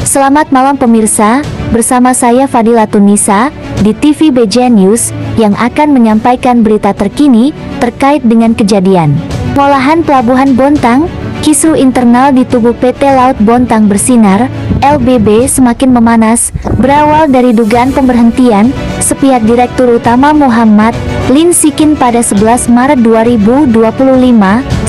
Selamat malam pemirsa, bersama saya Fadila Tunisa di TV BJ News yang akan menyampaikan berita terkini terkait dengan kejadian pengolahan Pelabuhan Bontang. Kisru internal di tubuh PT Laut Bontang Bersinar (LBB) semakin memanas, berawal dari dugaan pemberhentian sepihak Direktur Utama Muhammad Lin Sikin pada 11 Maret 2025.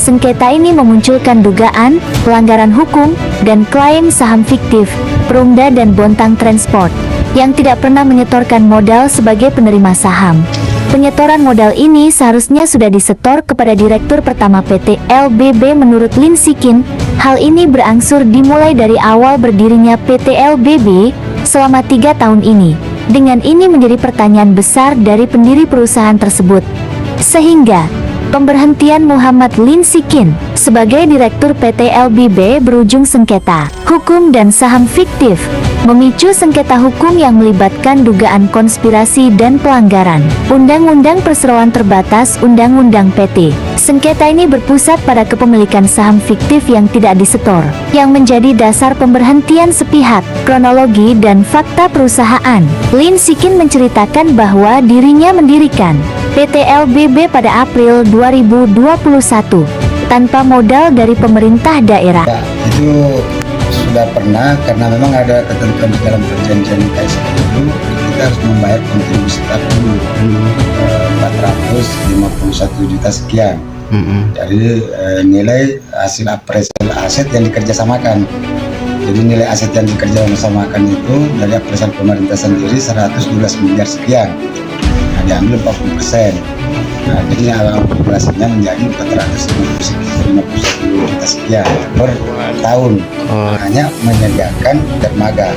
Sengketa ini memunculkan dugaan pelanggaran hukum dan klaim saham fiktif Perumda dan Bontang Transport yang tidak pernah menyetorkan modal sebagai penerima saham. Penyetoran modal ini seharusnya sudah disetor kepada Direktur Pertama PT LBB menurut Lin Sikin. Hal ini berangsur dimulai dari awal berdirinya PT LBB selama 3 tahun ini. Dengan ini menjadi pertanyaan besar dari pendiri perusahaan tersebut. Sehingga pemberhentian Muhammad Lin Sikin sebagai Direktur PT LBB berujung sengketa hukum dan saham fiktif, memicu sengketa hukum yang melibatkan dugaan konspirasi dan pelanggaran Undang-Undang Perseroan Terbatas Undang-Undang PT. Sengketa ini berpusat pada kepemilikan saham fiktif yang tidak disetor, yang menjadi dasar pemberhentian sepihak. Kronologi dan fakta perusahaan. Lin Sikin menceritakan bahwa dirinya mendirikan PT LBB pada April 2021 tanpa modal dari pemerintah daerah. Ya, itu sudah pernah, karena memang ada ketentuan di dalam perjanjian KSP itu kita harus membayar kontribusi tetap dulu 451 juta sekian. Jadi nilai hasil appraisal aset yang dikerjasamakan. Jadi nilai aset yang dikerjasamakan itu dari appraisal pemerintah sendiri 112 miliar sekian. Nah, diambil 40%. Nah, jadi akumulasinya menjadi 451 juta sekian per tahun. Hanya menyediakan dermaga.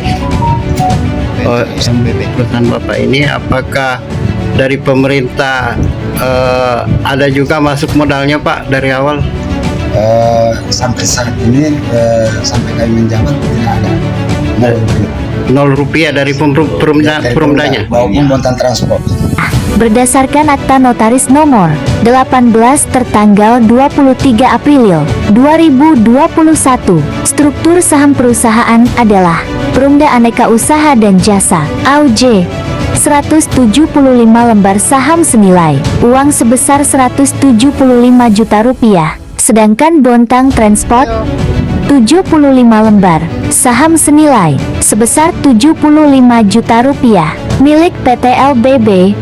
Perusahaan Bapak ini apakah dari pemerintah ada juga masuk modalnya Pak dari awal? Sampai saat ini sampai kami menjabat tidak ada. 0 rupiah dari perumdanya maupun Bontang Transport. Berdasarkan Akta Notaris Nomor 18 tertanggal 23 April 2021, struktur saham perusahaan adalah Perumda Aneka Usaha dan Jasa (AUJ). 175 lembar saham senilai uang sebesar 175 juta rupiah. Sedangkan Bontang Transport 75 lembar saham senilai sebesar 75 juta rupiah. Milik PT LBB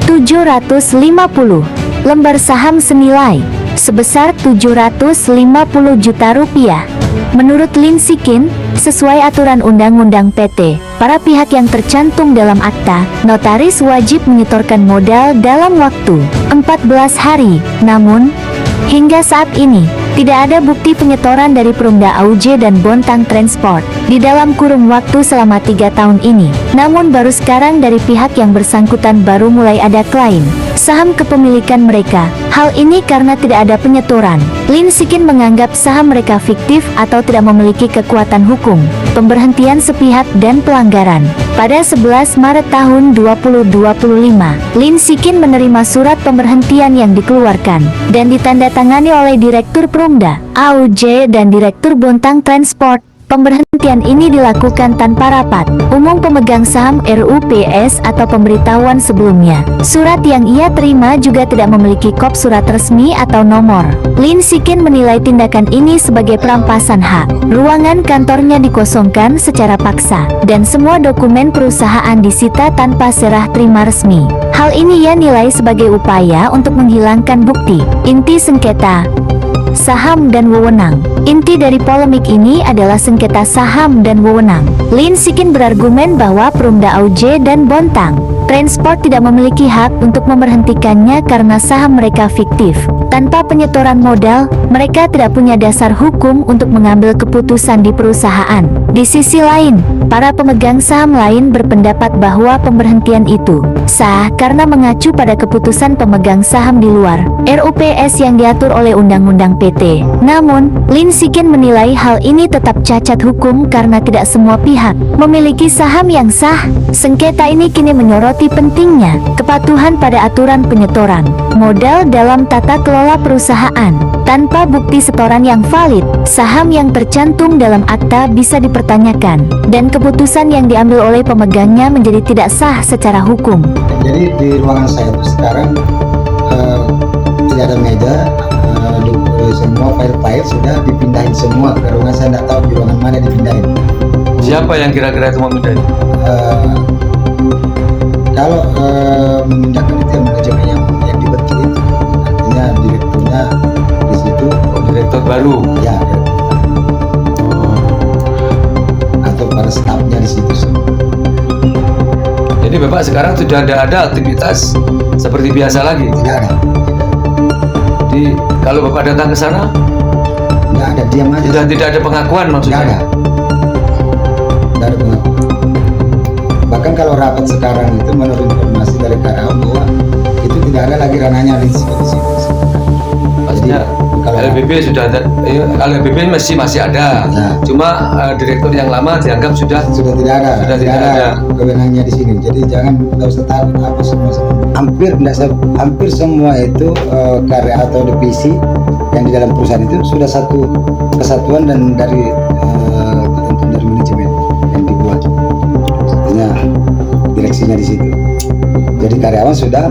750 lembar saham senilai sebesar 750 juta rupiah. Menurut Lin Sikin, sesuai aturan Undang-Undang PT, para pihak yang tercantum dalam akta, notaris wajib menyetorkan modal dalam waktu 14 hari. Namun, hingga saat ini, tidak ada bukti penyetoran dari Perumda AUJ dan Bontang Transport di dalam kurun waktu selama 3 tahun ini. Namun baru sekarang dari pihak yang bersangkutan baru mulai ada klaim saham kepemilikan mereka. Hal ini karena tidak ada penyetoran. Lin Sikin menganggap saham mereka fiktif atau tidak memiliki kekuatan hukum. Pemberhentian sepihak dan pelanggaran. Pada 11 Maret tahun 2025, Lin Sikin menerima surat pemberhentian yang dikeluarkan dan ditandatangani oleh Direktur Perumda AUJ dan Direktur Bontang Transport. Pemberhentian ini dilakukan tanpa rapat umum pemegang saham RUPS atau pemberitahuan sebelumnya. Surat yang ia terima juga tidak memiliki kop surat resmi atau nomor. Lin Sikin menilai tindakan ini sebagai perampasan hak. Ruangan kantornya dikosongkan secara paksa dan semua dokumen perusahaan disita tanpa serah terima resmi. Hal ini ia nilai sebagai upaya untuk menghilangkan bukti inti sengketa saham dan wewenang. Inti dari polemik ini adalah sengketa saham dan wewenang. Lin Sikin berargumen bahwa Perumda AUJ dan Bontang Transport tidak memiliki hak untuk memberhentikannya karena saham mereka fiktif. Tanpa penyetoran modal, mereka tidak punya dasar hukum untuk mengambil keputusan di perusahaan. Di sisi lain, para pemegang saham lain berpendapat bahwa pemberhentian itu sah karena mengacu pada keputusan pemegang saham di luar RUPS yang diatur oleh Undang-Undang PT. Namun, Lin Sikin menilai hal ini tetap cacat hukum karena tidak semua pihak memiliki saham yang sah. Sengketa ini kini menyoroti seperti pentingnya kepatuhan pada aturan penyetoran modal dalam tata kelola perusahaan. Tanpa bukti setoran yang valid, saham yang tercantum dalam akta bisa dipertanyakan, dan keputusan yang diambil oleh pemegangnya menjadi tidak sah secara hukum. Jadi di ruangan saya itu sekarang tidak ada meja, semua file-file sudah dipindahin semua ke ruangan. Saya tidak tahu di ruangan mana dipindahin. Siapa yang kira-kira itu mau pindahin? Kalau memindahkan itu yang manajemen yang dibentuk itu, artinya direkturnya di situ. Direktur baru. Ya, atau para stafnya di situ semua. Jadi Bapak sekarang sudah tidak ada aktivitas seperti biasa lagi. Tidak ada. Jadi kalau Bapak datang ke sana, Tidak ada, diam aja. sudah tidak ada pengakuan Tidak maksudnya. ada. Tidak ada pengakuan. Bahkan kalau rapat sekarang itu menurut informasi dari karyawan bahwa itu tidak ada lagi ranahnya di situ. Maksudnya kalau LBB sudah ada, LBB masih ada. Ya. Cuma direktur yang lama dianggap sudah sudah tidak ada, Sudah tidak ada. kewenangannya di sini. Jadi jangan nggak usah takut apa semua. Hampir semua itu karya atau divisi yang di dalam perusahaan itu sudah satu kesatuan dan dari ketentuan dari manajemen yang dibuat. Artinya direksinya di situ. Jadi karyawan sudah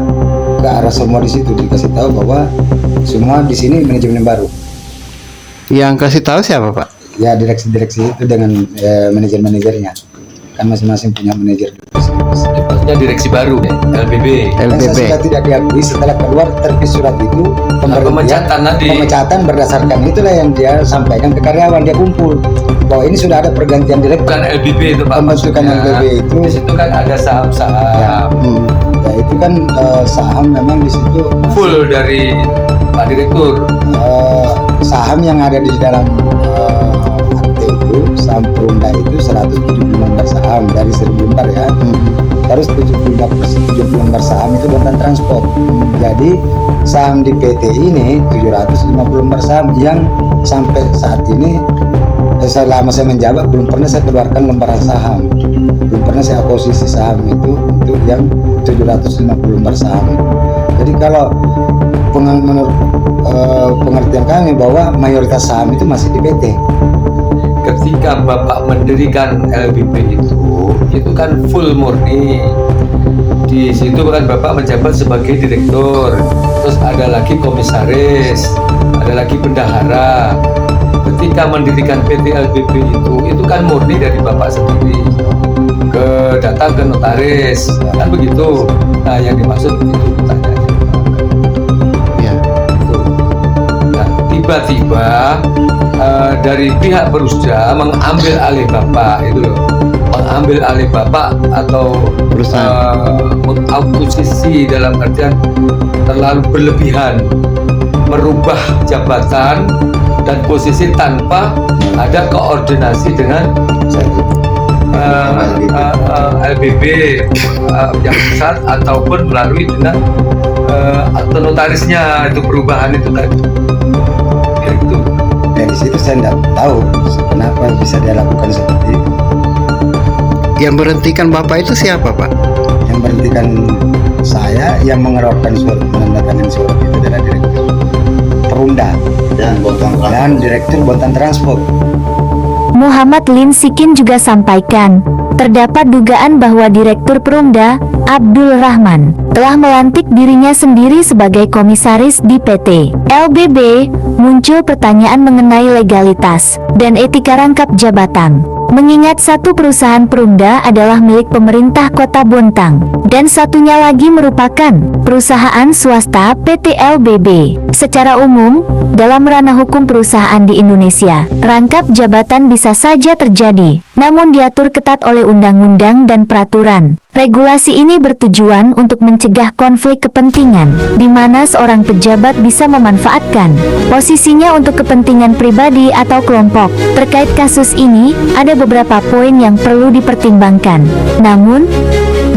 ke arah semua di situ, dikasih tahu bahwa semua di sini manajemen baru. Yang kasih tahu siapa Pak? Ya direksi-direksi itu dengan manajer-manajernya. Kan masing-masing punya manajer. maksudnya direksi baru ya, LBB. Dan sesudah tidak diakui, setelah keluar terbit surat itu Pemecatan tadi. pemecatan berdasarkan itulah yang dia sampaikan ke karyawan, dia kumpul bahwa ini sudah ada pergantian direktur. Bukan LBB itu Pak. Pembentukan maksudnya. LBB itu. Di situ kan ada saham-saham Ya, ya itu kan saham memang di situ full dari Pak Direktur. saham yang ada di dalam akte itu saham Perumda itu 170 lembar saham dari 1000 lembar ya. Terus 70 lembar saham itu buatan transport. Jadi saham di PT ini 750 lembar saham yang sampai saat ini selama saya menjabat belum pernah saya keluarkan lembaran saham, belum pernah saya posisi saham itu untuk yang 750 lembar saham. Jadi kalau menurut pengertian kami bahwa mayoritas saham itu masih di PT. Ketika Bapak mendirikan LBB itu kan full murni. Di situ kan Bapak menjabat sebagai direktur, terus ada lagi komisaris, ada lagi bendahara. Ketika mendirikan PT LBB itu kan murni dari Bapak sendiri. Datang ke notaris, kan begitu. Nah, yang dimaksud itu pertanyaannya. Ya. Nah, tiba-tiba dari pihak Perusda mengambil alih Bapak itu loh, mengambil alih Bapak atau mengakuisisi dalam artian terlalu berlebihan, merubah jabatan dan posisi tanpa ada koordinasi dengan LBB yang pusat ataupun melalui dengan atau notarisnya, itu perubahan itu tadi. Itu. Dari situ saya tidak tahu kenapa bisa dia lakukan seperti itu. Yang berhentikan Bapak itu siapa Pak? Yang berhentikan saya, yang mengeluarkan surat, menandatangani surat itu adalah direktur Perumda dan direktur Botan Transport. Muhammad Lin Sikin juga sampaikan, terdapat dugaan bahwa Direktur Perumda, Abdul Rahman, telah melantik dirinya sendiri sebagai komisaris di PT LBB. Muncul pertanyaan mengenai legalitas dan etika rangkap jabatan. Mengingat satu perusahaan Perumda adalah milik pemerintah Kota Bontang, dan satunya lagi merupakan perusahaan swasta PT LBB. Secara umum, dalam ranah hukum perusahaan di Indonesia, rangkap jabatan bisa saja terjadi, namun diatur ketat oleh undang-undang dan peraturan. Regulasi ini bertujuan untuk mencegah konflik kepentingan, di mana seorang pejabat bisa memanfaatkan posisinya untuk kepentingan pribadi atau kelompok. Terkait kasus ini, ada beberapa poin yang perlu dipertimbangkan. Namun,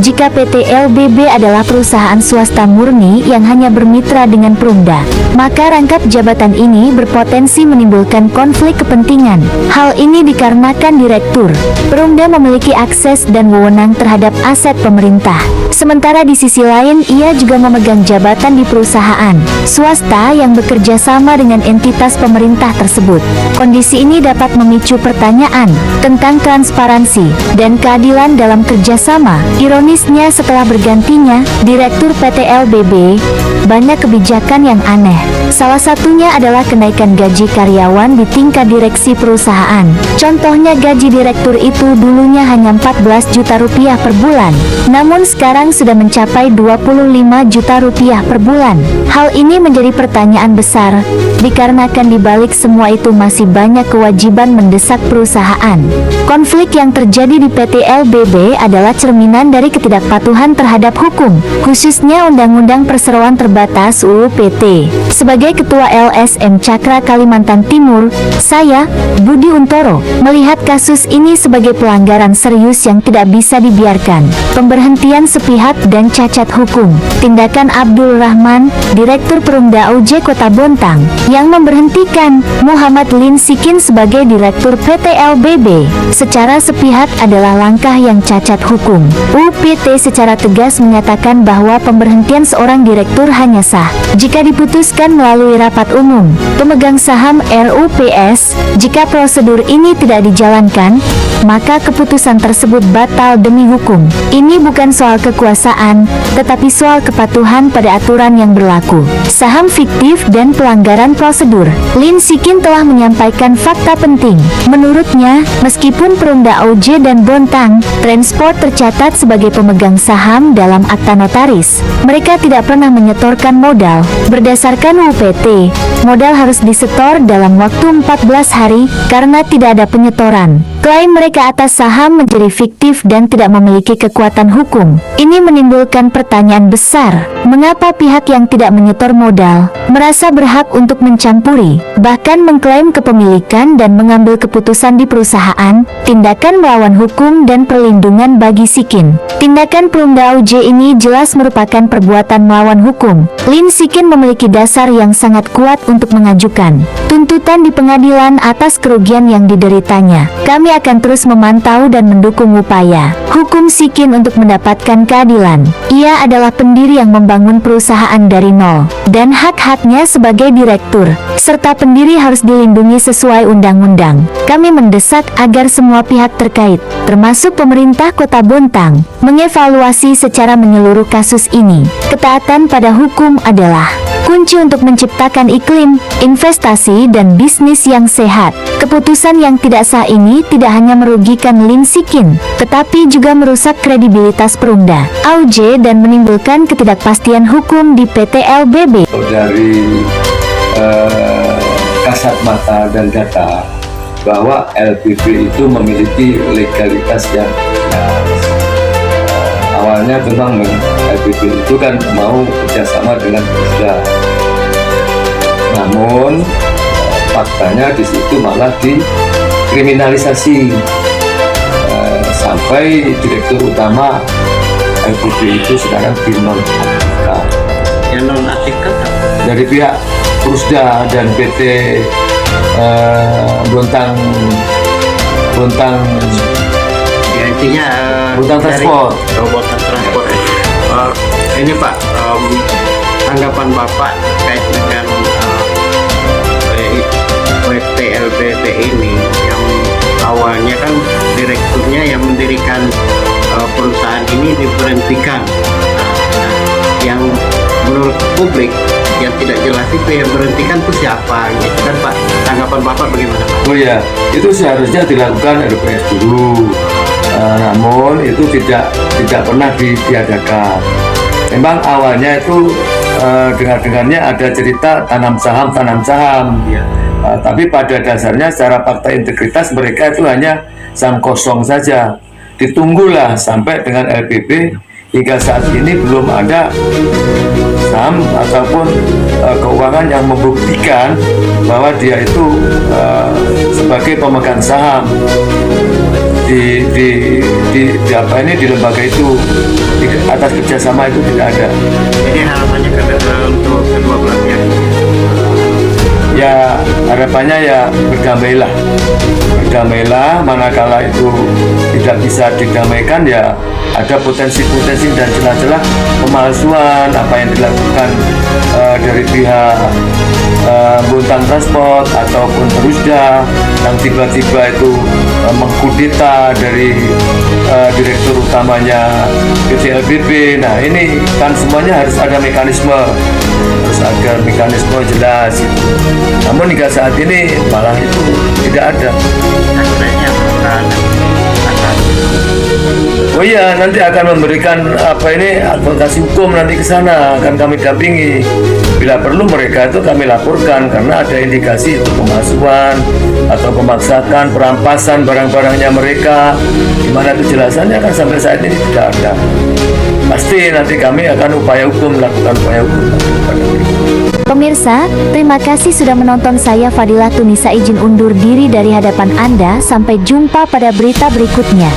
Jika PT LBB adalah perusahaan swasta murni yang hanya bermitra dengan Perumda, maka rangkap jabatan ini berpotensi menimbulkan konflik kepentingan. Hal ini dikarenakan Direktur Perumda memiliki akses dan wewenang terhadap aset pemerintah. Sementara di sisi lain ia juga memegang jabatan di perusahaan swasta yang bekerja sama dengan entitas pemerintah tersebut. Kondisi ini dapat memicu pertanyaan tentang transparansi dan keadilan dalam kerjasama. Ironisnya setelah bergantinya Direktur PT LBB, banyak kebijakan yang aneh. Salah satunya adalah kenaikan gaji karyawan di tingkat direksi perusahaan. Contohnya gaji direktur itu dulunya hanya 14 juta rupiah per bulan, namun sekarang sudah mencapai 25 juta rupiah per bulan. Hal ini menjadi pertanyaan besar, dikarenakan di balik semua itu masih banyak kewajiban mendesak perusahaan. Konflik yang terjadi di PT LBB adalah cerminan dari ketidakpatuhan terhadap hukum, khususnya Undang-Undang Perseroan Terbatas UU PT. Sebagai Ketua LSM Cakra Kalimantan Timur, saya, Budi Untoro, melihat kasus ini sebagai pelanggaran serius yang tidak bisa dibiarkan. Pemberhentian sepihak dan cacat hukum. Tindakan Abdul Rahman, Direktur Perumda UJ Kota Bontang, yang memberhentikan Muhammad Lin Sikin sebagai Direktur PT LBB secara sepihak adalah langkah yang cacat hukum. UPT secara tegas menyatakan bahwa pemberhentian seorang direktur hanya sah jika diputuskan melalui rapat umum pemegang saham RUPS. Jika prosedur ini tidak dijalankan, maka keputusan tersebut batal demi hukum. Ini bukan soal kekuasaan, tetapi soal kepatuhan pada aturan yang berlaku. Saham fiktif dan pelanggaran prosedur. Lin Sikin telah menyampaikan fakta penting. Menurutnya, meskipun Perumda UJ dan Bontang Transport tercatat sebagai pemegang saham dalam akta notaris, mereka tidak pernah menyetorkan modal. Berdasarkan UPT, modal harus disetor dalam waktu 14 hari karena tidak ada penyetoran. Klaim mereka atas saham menjadi fiktif dan tidak memiliki kekuatan hukum. Ini menimbulkan pertanyaan besar, mengapa pihak yang tidak menyetor modal merasa berhak untuk mencampuri, bahkan mengklaim kepemilikan dan mengambil keputusan di perusahaan? Tindakan melawan hukum dan perlindungan bagi Sikin. Tindakan Perumda UJ ini jelas merupakan perbuatan melawan hukum. Lin Sikin memiliki dasar yang sangat kuat untuk mengajukan tuntutan di pengadilan atas kerugian yang dideritanya. Kami akan terus memantau dan mendukung upaya hukum Sikin untuk mendapatkan keadilan. Ia adalah pendiri yang membangun perusahaan dari nol, dan hak-haknya sebagai direktur serta pendiri harus dilindungi sesuai undang-undang. Kami mendesak agar semua pihak terkait, termasuk pemerintah Kota Bontang, mengevaluasi secara menyeluruh kasus ini. Ketaatan pada hukum adalah kunci untuk menciptakan iklim investasi dan bisnis yang sehat. Keputusan yang tidak sah ini tidak hanya merugikan Lin Sikin, tetapi juga merusak kredibilitas Perumda UJ dan menimbulkan ketidakpastian hukum di PT LBB. Dari kasat mata dan data bahwa LBB itu memiliki legalitas yang awalnya memang LBB itu kan mau kerjasama dengan Perumda. Namun faktanya di situ malah dikriminalisasi sampai direktur utama LBB itu sekarang dinonaktifkan. Yang nonaktifkan Dari pihak Perumda dan PT Bontang ya, intinya Bontang Transport. Bontang Transport. Ini Pak, tanggapan Bapak terkait dengan PT LBB ini yang awalnya kan direkturnya yang mendirikan perusahaan ini diberhentikan. Yang menurut publik yang tidak jelas itu yang berhentikan itu siapa gitu kan Pak, tanggapan Bapak bagaimana Pak? Oh ya, itu seharusnya dilakukan LPS dulu, namun itu tidak pernah ditiadakan. Memang awalnya itu dengar-dengarnya ada cerita tanam saham ya. Tapi pada dasarnya secara fakta integritas mereka itu hanya saham kosong saja. Ditunggulah sampai dengan LBB, hingga saat ini belum ada saham ataupun keuangan yang membuktikan bahwa dia itu sebagai pemegang saham. di apa ini di lembaga itu atas kerjasama itu tidak ada. Jadi harapannya untuk kedua belah pihak. Ya harapannya ya berdamailah, manakala itu tidak bisa didamaikan ya ada potensi-potensi dan celah-celah pemalsuan apa yang dilakukan dari pihak Buntan Transport ataupun Perusda yang tiba-tiba itu mengkudeta dari direktur utamanya PT LBP. Nah ini kan semuanya harus ada mekanisme, jelas itu. Namun hingga saat ini malah itu tidak ada. Sebenarnya Oh iya, nanti akan memberikan advokasi hukum nanti ke sana, akan kami dampingi. Bila perlu mereka itu kami laporkan karena ada indikasi itu pemalsuan atau pemaksakan perampasan barang-barangnya mereka. Di mana kejelasannya kan sampai saat ini tidak ada. Pasti nanti kami akan melakukan upaya hukum. Pemirsa, terima kasih sudah menonton. Saya Fadilah Tunisa izin undur diri dari hadapan Anda. Sampai jumpa pada berita berikutnya.